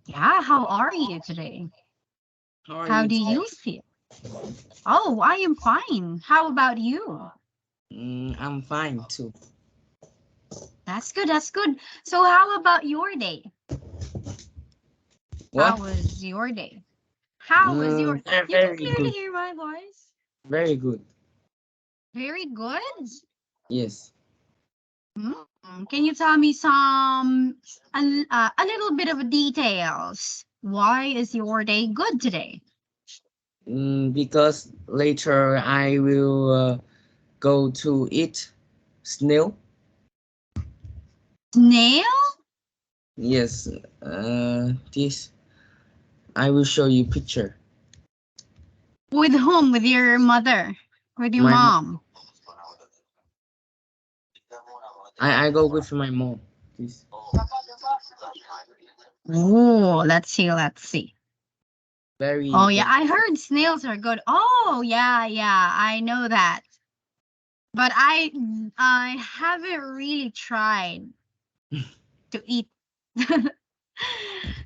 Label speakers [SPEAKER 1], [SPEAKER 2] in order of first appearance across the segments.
[SPEAKER 1] Yeah, how are you today?
[SPEAKER 2] How are
[SPEAKER 1] How
[SPEAKER 2] you
[SPEAKER 1] do you
[SPEAKER 2] today?
[SPEAKER 1] feel? Oh, I am fine. How about you?
[SPEAKER 2] I'm fine too.
[SPEAKER 1] That's good, that's good. So how about your day? How
[SPEAKER 2] What?
[SPEAKER 1] was your day? How was your...
[SPEAKER 2] Very,
[SPEAKER 1] You can
[SPEAKER 2] very
[SPEAKER 1] clearly
[SPEAKER 2] good.
[SPEAKER 1] hear my voice.
[SPEAKER 2] Very good.
[SPEAKER 1] Very good.
[SPEAKER 2] Yes.
[SPEAKER 1] Can you tell me a little bit of details? Why is your day good today?
[SPEAKER 2] Because later I will go to eat snail.
[SPEAKER 1] Snail?
[SPEAKER 2] Yes. This I will show you picture.
[SPEAKER 1] With whom? With your mother? With your
[SPEAKER 2] My mo-
[SPEAKER 1] mom?
[SPEAKER 2] I go with my mom. This
[SPEAKER 1] Oh, let's see, let's see.
[SPEAKER 2] very
[SPEAKER 1] Oh yeah,
[SPEAKER 2] very
[SPEAKER 1] I heard snails are good. Oh yeah, yeah, I know that. But I haven't really tried to eat.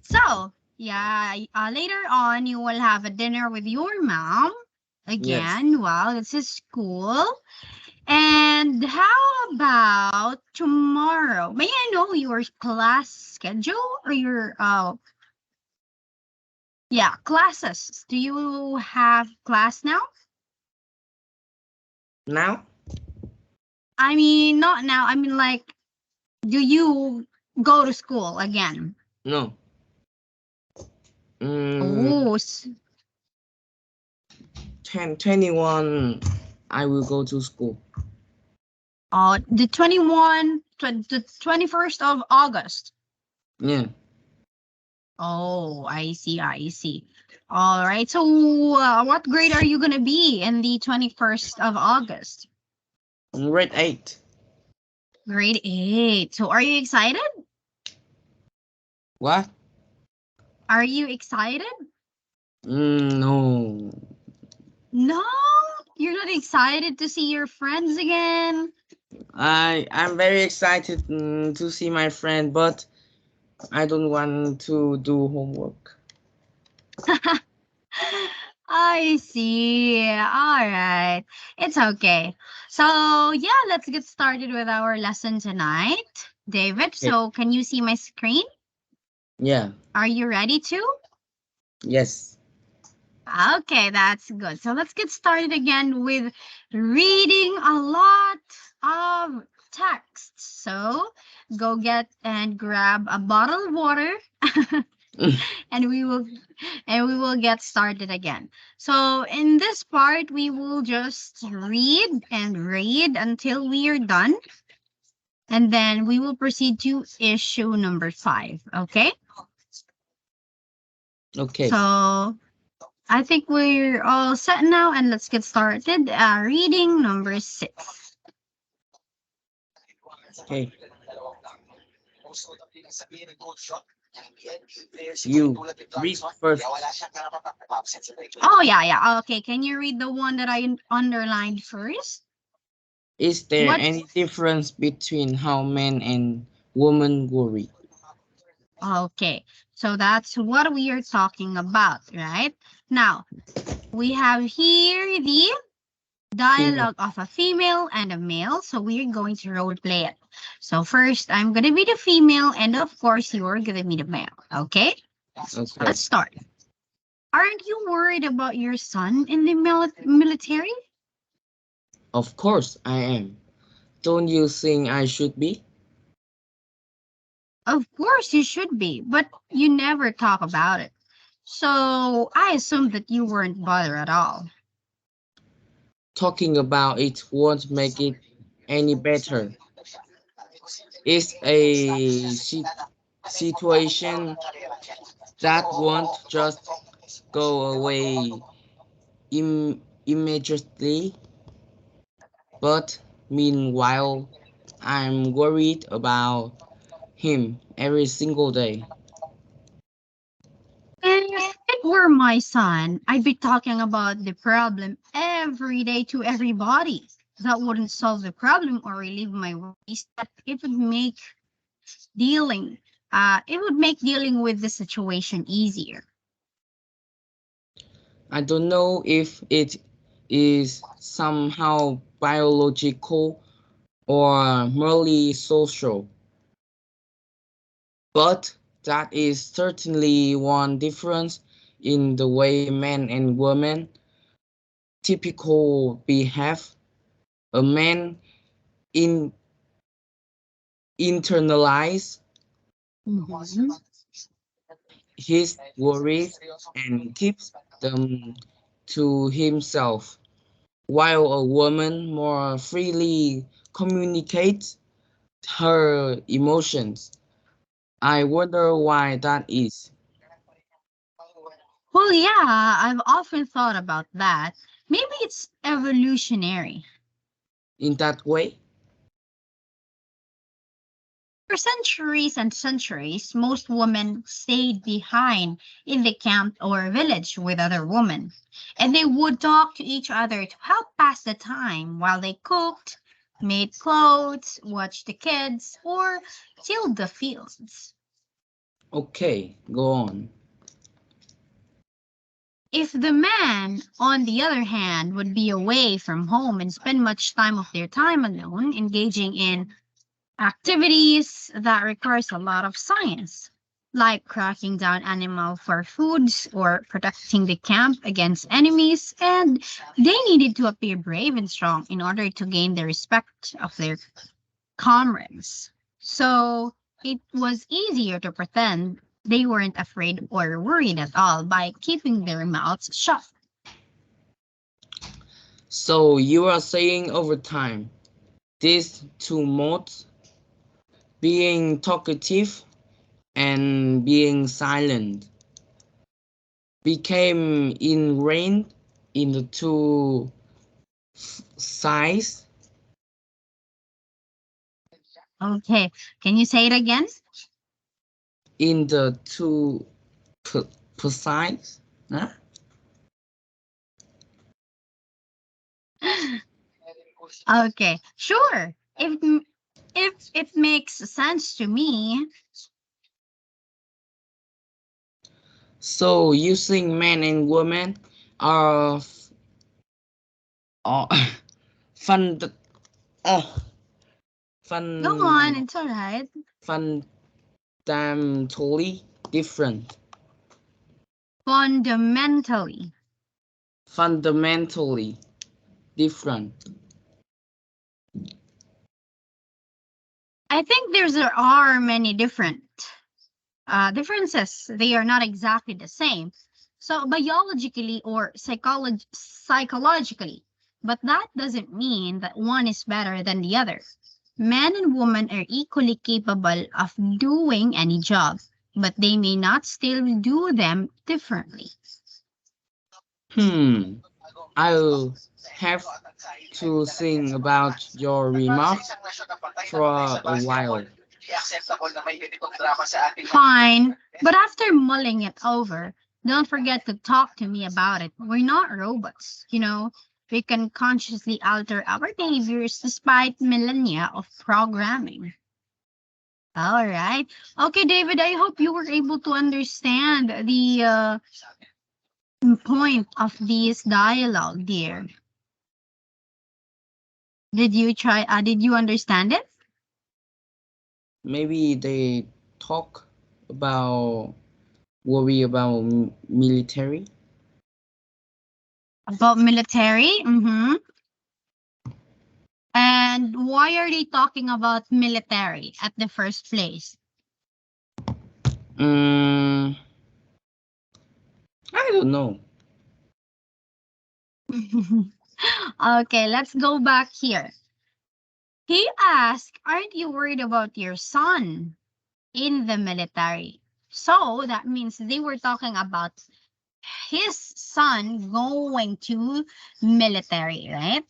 [SPEAKER 1] So yeah, later on you will have a dinner with your mom
[SPEAKER 2] yes.
[SPEAKER 1] again while it's a school. And how about tomorrow? May I know your class schedule or your yeah, classes? Do you have class now?
[SPEAKER 2] Now?
[SPEAKER 1] I mean, not now. I mean, like, do you go to school again?
[SPEAKER 2] No.
[SPEAKER 1] Oh,
[SPEAKER 2] 10:21 I will go to school.
[SPEAKER 1] the the 21st of August.
[SPEAKER 2] Yeah.
[SPEAKER 1] Oh, I see, I see. All right. So, what grade are you gonna be in the 21st of August?
[SPEAKER 2] Grade 8.
[SPEAKER 1] Grade 8. So, are you excited?
[SPEAKER 2] What?
[SPEAKER 1] Are you excited?
[SPEAKER 2] No.
[SPEAKER 1] No, you're not excited to see your friends again.
[SPEAKER 2] I'm very excited to see my friend, but I don't want to do homework.
[SPEAKER 1] I see. All right. It's okay. So, yeah, let's get started with our lesson tonight. David,
[SPEAKER 2] Okay.
[SPEAKER 1] so can you see my screen?
[SPEAKER 2] Yeah.
[SPEAKER 1] Are you ready to?
[SPEAKER 2] Yes.
[SPEAKER 1] Okay, that's good. So, let's get started again with reading a lot of text. So, go get and grab a bottle of water. and we will get started again. So in this part we will just read until we are done, and then we will proceed to issue number 5. Okay,
[SPEAKER 2] Okay.
[SPEAKER 1] so I think we're all set now, and let's get started. Reading number 6.
[SPEAKER 2] Okay. You read first.
[SPEAKER 1] Oh yeah, yeah, okay, can you read the one that I underlined first?
[SPEAKER 2] Is there
[SPEAKER 1] What?
[SPEAKER 2] any difference between how men and women worry?
[SPEAKER 1] Okay, so that's what we are talking about, right? Now, we have here the
[SPEAKER 2] Female.
[SPEAKER 1] dialogue of a female and a male. So we're going to role play it. So first, I'm going to be the female, and of course, you're going to be the male. Okay? So
[SPEAKER 2] Okay.
[SPEAKER 1] let's start. Aren't you worried about your son in the military?
[SPEAKER 2] Of course I am. Don't you think I should be?
[SPEAKER 1] Of course, you should be, but you never talk about it. So I assumed that you weren't bothered at all.
[SPEAKER 2] Talking about it won't make it any better. It's a situation that won't just go away immediately, but meanwhile, I'm worried about him every single day.
[SPEAKER 1] If it were my son, I'd be talking about the problem every day to everybody. That wouldn't solve the problem or relieve my worries, but it would make dealing it would make dealing with the situation easier.
[SPEAKER 2] I don't know if it is somehow biological or merely social, but that is certainly one difference in the way men and women typical behave. A man in internalize
[SPEAKER 1] Mhm.
[SPEAKER 2] his worries and keeps them to himself, while a woman more freely communicates her emotions. I wonder why that is.
[SPEAKER 1] Well, yeah, I've often thought about that. Maybe it's evolutionary.
[SPEAKER 2] In that way,
[SPEAKER 1] For centuries and centuries, most women stayed behind in the camp or village with other women, and they would talk to each other to help pass the time while they cooked, made clothes, watched the kids, or tilled the fields.
[SPEAKER 2] okay, go on.
[SPEAKER 1] If the man, on the other hand, would be away from home and spend much time of their time alone, engaging in activities that requires a lot of science, like cracking down animal for foods or protecting the camp against enemies, and they needed to appear brave and strong in order to gain the respect of their comrades. So it was easier to pretend they weren't afraid or worried at all by keeping their mouths shut.
[SPEAKER 2] So you are saying over time, these two modes, being talkative and being silent, became ingrained in the two sides,
[SPEAKER 1] Okay, can you say it again?
[SPEAKER 2] in the two sides. Huh?
[SPEAKER 1] Okay, sure. If it makes sense to me,
[SPEAKER 2] So using men and women are are fund uh,
[SPEAKER 1] go on,
[SPEAKER 2] fun
[SPEAKER 1] it's all right.
[SPEAKER 2] fundamentally different.
[SPEAKER 1] Fundamentally.
[SPEAKER 2] Fundamentally different.
[SPEAKER 1] I think there are many different differences. They are not exactly the same. So biologically or psychologically, but that doesn't mean that one is better than the other. Men and women are equally capable of doing any job, but they may not still do them differently.
[SPEAKER 2] Hmm. I'll have to think about your remarks for a while.
[SPEAKER 1] Fine, but after mulling it over, don't forget to talk to me about it. We're not robots, you know. We can consciously alter our behaviors despite millennia of programming. All right. Okay, David, I hope you were able to understand the point of this dialogue, dear. Did you understand it?
[SPEAKER 2] Maybe they talk about worry about military.
[SPEAKER 1] About military? Mm-hmm. And why are they talking about military at the first place?
[SPEAKER 2] Mm, I don't know.
[SPEAKER 1] Okay, let's go back here. He asked, aren't you worried about your son in the military? So that means they were talking about his son going to military, right?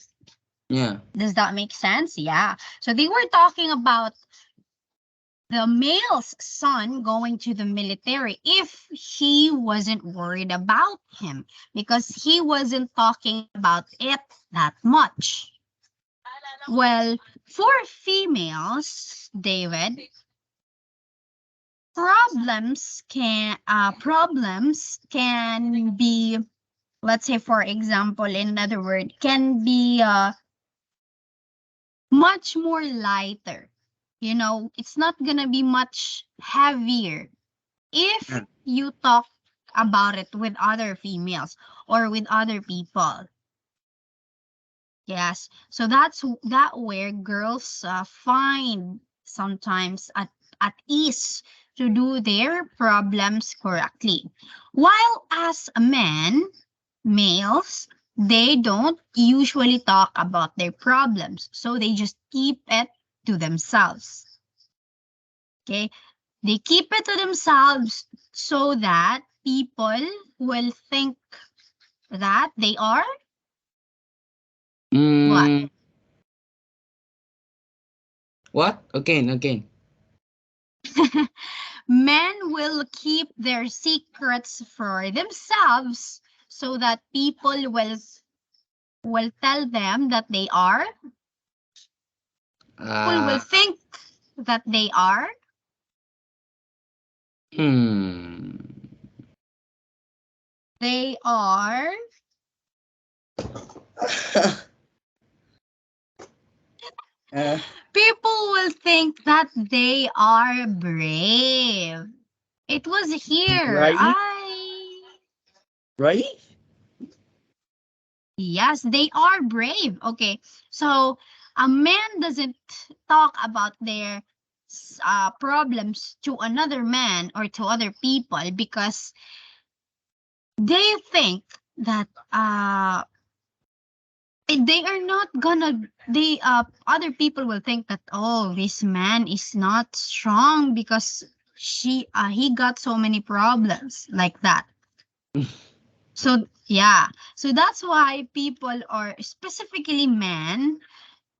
[SPEAKER 2] Yeah.
[SPEAKER 1] Does that make sense? Yeah. So they were talking about the male's son going to the military if he wasn't worried about him because he wasn't talking about it that much. Well, for females, David, problems can be, let's say, for example, in another word, can be much more lighter. You know, it's not gonna be much heavier if
[SPEAKER 2] Yeah.
[SPEAKER 1] you talk about it with other females or with other people. Yes. So that where girls find sometimes at ease to do their problems correctly. While as a man, males, they don't usually talk about their problems. So they just keep it to themselves. Okay? They keep it to themselves so that people will think that they are what?
[SPEAKER 2] Mm, what? Again.
[SPEAKER 1] Men will keep their secrets for themselves so that people will tell them that people will
[SPEAKER 2] Uh,
[SPEAKER 1] think that
[SPEAKER 2] hmm.
[SPEAKER 1] they are
[SPEAKER 2] uh,
[SPEAKER 1] people will think that they are brave. It was here.
[SPEAKER 2] right? Right?
[SPEAKER 1] Yes, they are brave. Okay. So a man doesn't talk about their problems to another man or to other people because they think that they are not gonna they other people will think that, oh, this man is not strong because he got so many problems like that. So yeah, so that's why people, or specifically men,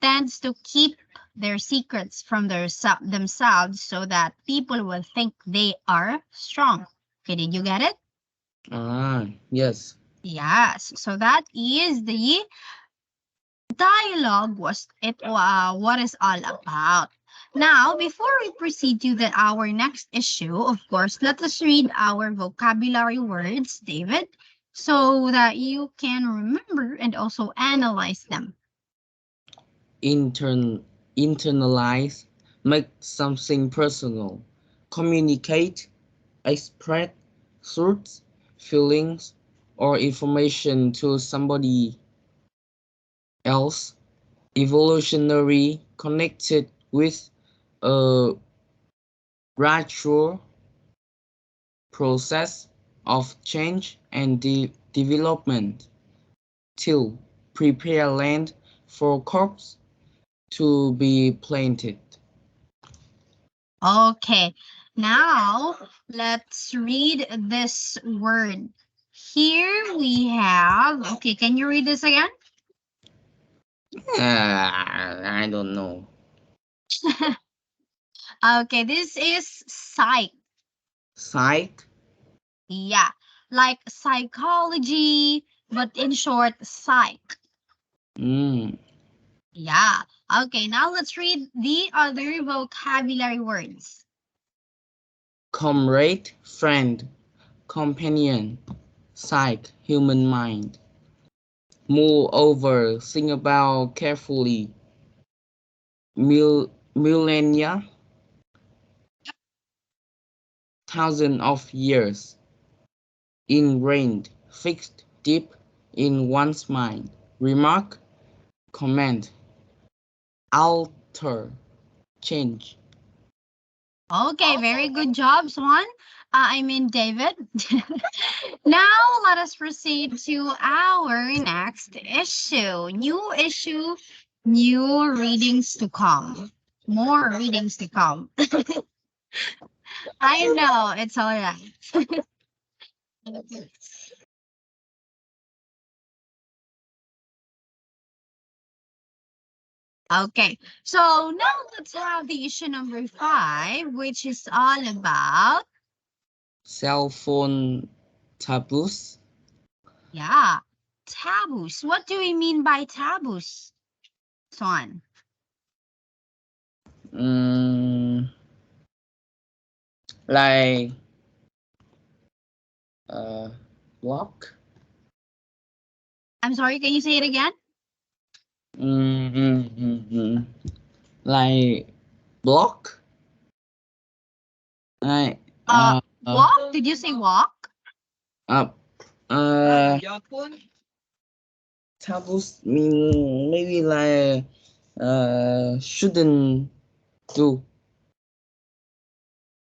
[SPEAKER 1] tends to keep their secrets from themselves so that people will think they are strong. Okay, did you get it?
[SPEAKER 2] Yes.
[SPEAKER 1] Yes. So that is the dialogue was it what is all about. Now, before we proceed to our next issue, of course, let us read our vocabulary words, David, so that you can remember and also analyze them.
[SPEAKER 2] Intern internalize, make something personal, communicate, express thoughts, feelings, or information to somebody else, evolutionary, connected with a gradual process of change and development to prepare land for crops to be planted.
[SPEAKER 1] Okay, now let's read this word. Here we have, okay, can you read this again?
[SPEAKER 2] I don't know.
[SPEAKER 1] Okay, this is psych.
[SPEAKER 2] Psych?
[SPEAKER 1] Yeah, like psychology, but in short, psych.
[SPEAKER 2] Mm.
[SPEAKER 1] Yeah. Okay, now let's read the other vocabulary words.
[SPEAKER 2] Comrade, friend, companion, psych, human mind. Moreover, think about carefully. Millennia, thousands of years, ingrained, fixed deep in one's mind. Remark, comment, alter, change.
[SPEAKER 1] Okay, very good job, Swan. I mean, David. Now let us proceed to our next issue. New issue, new readings to come. More readings to come. I know, it's all right. Okay, so now let's have the issue number 5, which is all about,
[SPEAKER 2] Cell phone taboos.
[SPEAKER 1] yeah, taboos. What do we mean by taboos, Swan?
[SPEAKER 2] Mm, like block.
[SPEAKER 1] I'm sorry, can you say it again?
[SPEAKER 2] Like block. Like
[SPEAKER 1] Walk? Did you say walk?
[SPEAKER 2] uh taboos mean maybe like shouldn't do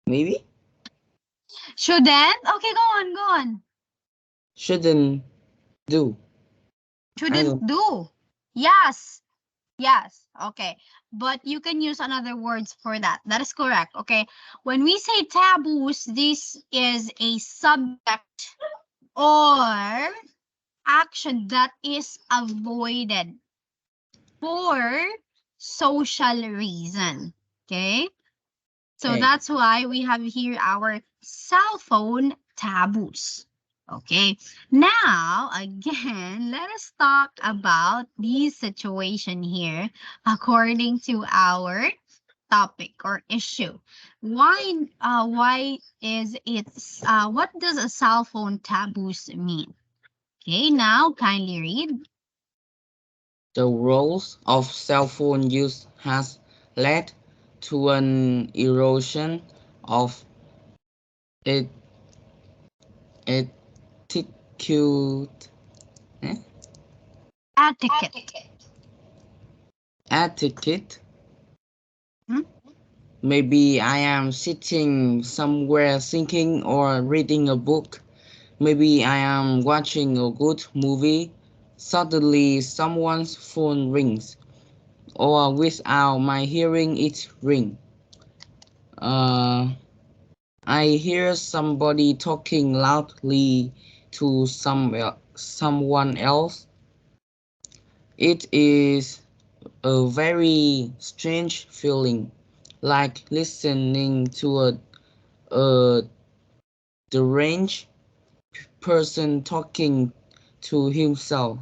[SPEAKER 2] maybe
[SPEAKER 1] Shouldn't? Okay, go on, go on.
[SPEAKER 2] shouldn't do. I
[SPEAKER 1] Shouldn't
[SPEAKER 2] don't.
[SPEAKER 1] do. Yes. Yes. Okay. But you can use another words for that. That is correct. Okay. When we say taboos, this is a subject or action that is avoided for social reason. Okay. So
[SPEAKER 2] Okay.
[SPEAKER 1] that's why we have here our cell phone taboos. Okay, now again, let us talk about the situation here according to our topic or issue. Why is it, what does a cell phone taboos mean? Okay, now kindly read.
[SPEAKER 2] The roles of cell phone use has led to an erosion of et- etiquette. eh?
[SPEAKER 1] Etiquette.
[SPEAKER 2] Etiquette.
[SPEAKER 1] Hmm?
[SPEAKER 2] Maybe I am sitting somewhere thinking or reading a book. Maybe I am watching a good movie. Suddenly someone's phone rings, or without my hearing it ring. Uh, I hear somebody talking loudly to someone else. It is a very strange feeling, like listening to a deranged person talking to himself.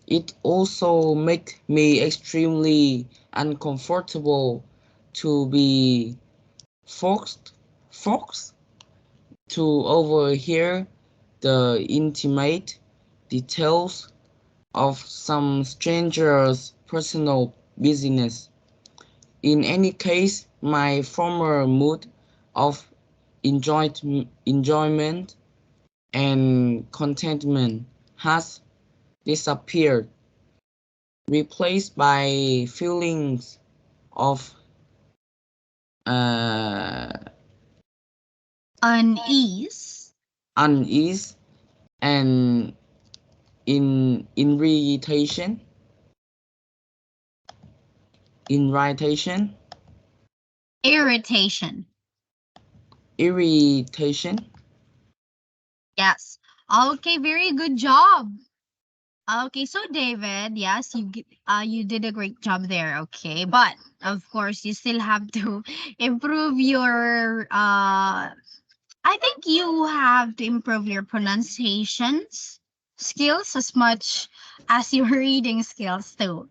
[SPEAKER 2] It also makes me extremely uncomfortable to be forced, forced to overhear the intimate details of some stranger's personal business. In any case, my former mood of enjoyment and contentment has disappeared, replaced by feelings of uh,
[SPEAKER 1] Unease.
[SPEAKER 2] unease and irritation, irritation,
[SPEAKER 1] Irritation.
[SPEAKER 2] irritation.
[SPEAKER 1] Yes. Okay, very good job. Okay, so David, yes, you did a great job there, okay? But of course, you still have to improve your I think you have to improve your pronunciations skills as much as your reading skills too.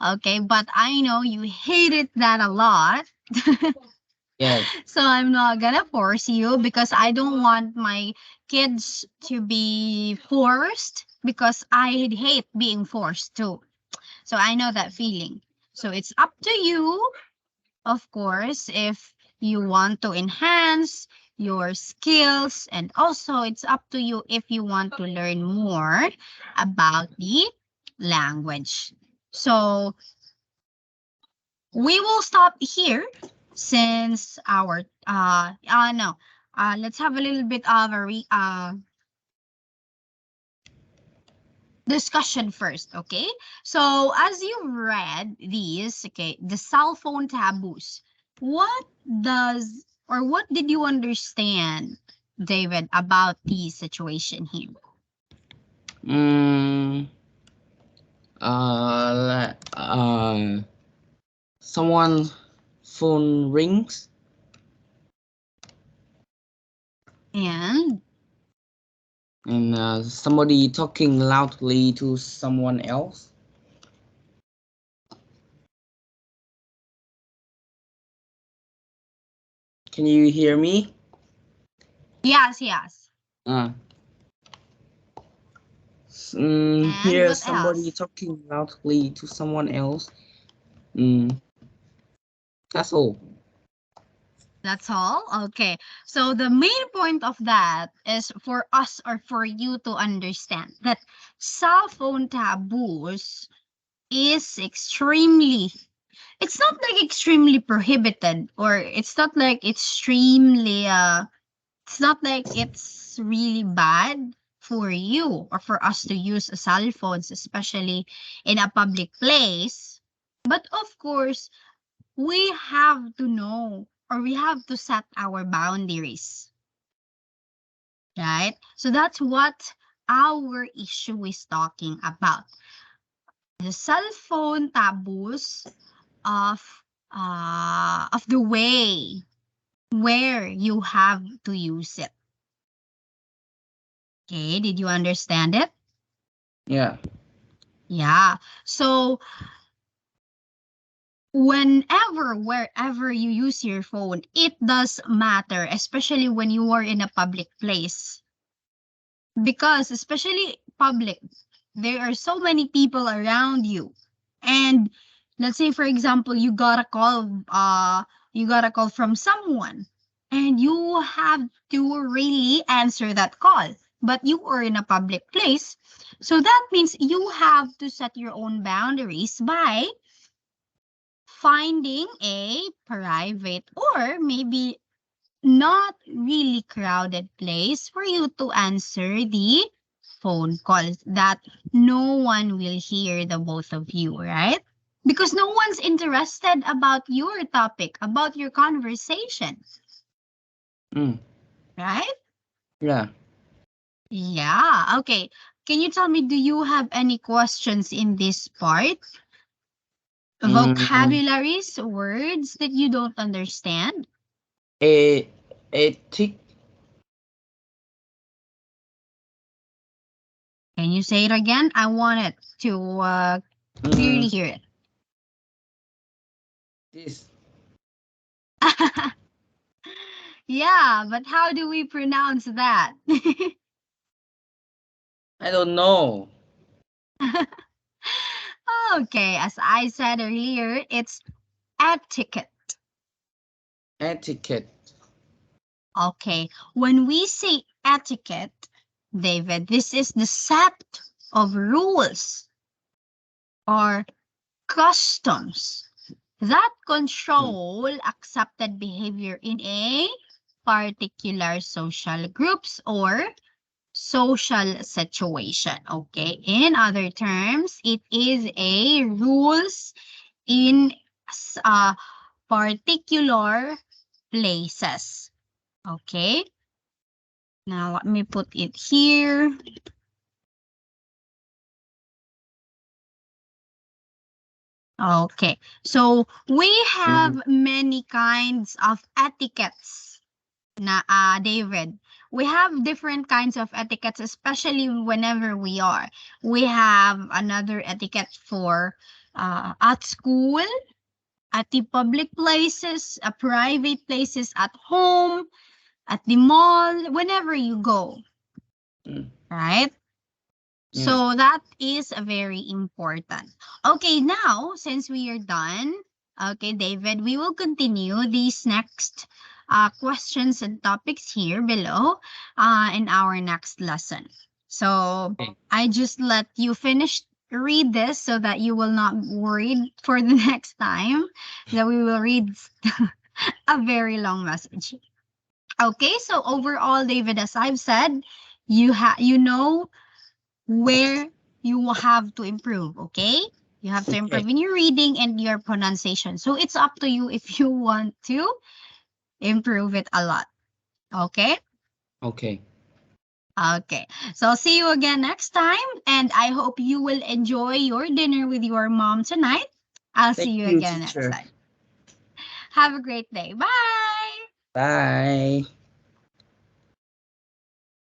[SPEAKER 1] Okay, but I know you hated that a lot.
[SPEAKER 2] Yes,
[SPEAKER 1] So I'm not gonna force you because I don't want my kids to be forced because I hate being forced too. So I know that feeling. So it's up to you, of course, if you want to enhance your skills, and also it's up to you if you want to learn more about the language. So we will stop here since our no let's have a little bit of a discussion first, okay? So as you read these, okay, the cell phone taboos, what does or what did you understand, David, about the situation here?
[SPEAKER 2] mm, someone phone rings
[SPEAKER 1] And
[SPEAKER 2] and somebody talking loudly to someone else. Can you hear me?
[SPEAKER 1] Yes, yes.
[SPEAKER 2] Uh,
[SPEAKER 1] And
[SPEAKER 2] hear
[SPEAKER 1] what
[SPEAKER 2] somebody
[SPEAKER 1] else?
[SPEAKER 2] talking loudly to someone else. Mm, that's all.
[SPEAKER 1] That's all? Okay. So the main point of that is for us or for you to understand that cell phone taboos is extremely, it's not like extremely prohibited, or it's not like extremely it's not like it's really bad for you or for us to use cell phones, especially in a public place. But of course, we have to know, or we have to set our boundaries, right? So that's what our issue is talking about. The cell phone taboos of the way where you have to use it. Okay, did you understand it?
[SPEAKER 2] Yeah.
[SPEAKER 1] Yeah. So whenever, wherever you use your phone, it does matter, especially when you are in a public place. Because especially public, there are so many people around you. And let's say, for example, you got a call from someone, and you have to really answer that call. But you are in a public place. So that means you have to set your own boundaries by finding a private or maybe not really crowded place for you to answer the phone calls that no one will hear the both of you, right? Because no one's interested about your topic, about your conversation,
[SPEAKER 2] Mm,
[SPEAKER 1] right?
[SPEAKER 2] yeah.
[SPEAKER 1] Yeah, okay. Can you tell me, do you have any questions in this part?
[SPEAKER 2] Mm,
[SPEAKER 1] Vocabularies, words that you don't understand?
[SPEAKER 2] a a tick.
[SPEAKER 1] Can you say it again? I want it to clearly
[SPEAKER 2] Mm,
[SPEAKER 1] hear it.
[SPEAKER 2] this.
[SPEAKER 1] Yeah, but how do we pronounce that?
[SPEAKER 2] I don't know.
[SPEAKER 1] Okay, as I said earlier, it's etiquette.
[SPEAKER 2] Etiquette.
[SPEAKER 1] Okay, when we say etiquette, David, this is the set of rules or customs that
[SPEAKER 2] Mm,
[SPEAKER 1] control accepted behavior in a particular social groups or social situation. Okay, in other terms, it is a rules in particular places. Okay, now let me put it here. Okay, so we
[SPEAKER 2] mm,
[SPEAKER 1] have many kinds of etiquettes. Na David, we have different kinds of etiquettes, especially whenever we are. We have another etiquette for at school, at the public places, private places, at home, at the mall, whenever you go,
[SPEAKER 2] mm,
[SPEAKER 1] right?
[SPEAKER 2] yeah.
[SPEAKER 1] So that is very important. Okay, now since we are done, okay, David, we will continue these next questions and topics here below in our next lesson. So
[SPEAKER 2] Okay.
[SPEAKER 1] I just let you finish read this so that you will not worry for the next time that we will read a very long message. Okay, so overall, David, as I've said, you know where you will have to improve, okay? You have to
[SPEAKER 2] Okay.
[SPEAKER 1] improve in your reading and your pronunciation. So it's up to you if you want to improve it a lot, okay?
[SPEAKER 2] Okay.
[SPEAKER 1] Okay. So I'll see you again next time, and I hope you will enjoy your dinner with your mom tonight. I'll see
[SPEAKER 2] Thank
[SPEAKER 1] you
[SPEAKER 2] you,
[SPEAKER 1] again next
[SPEAKER 2] teacher.
[SPEAKER 1] time. Have a great day. Bye.
[SPEAKER 2] Bye.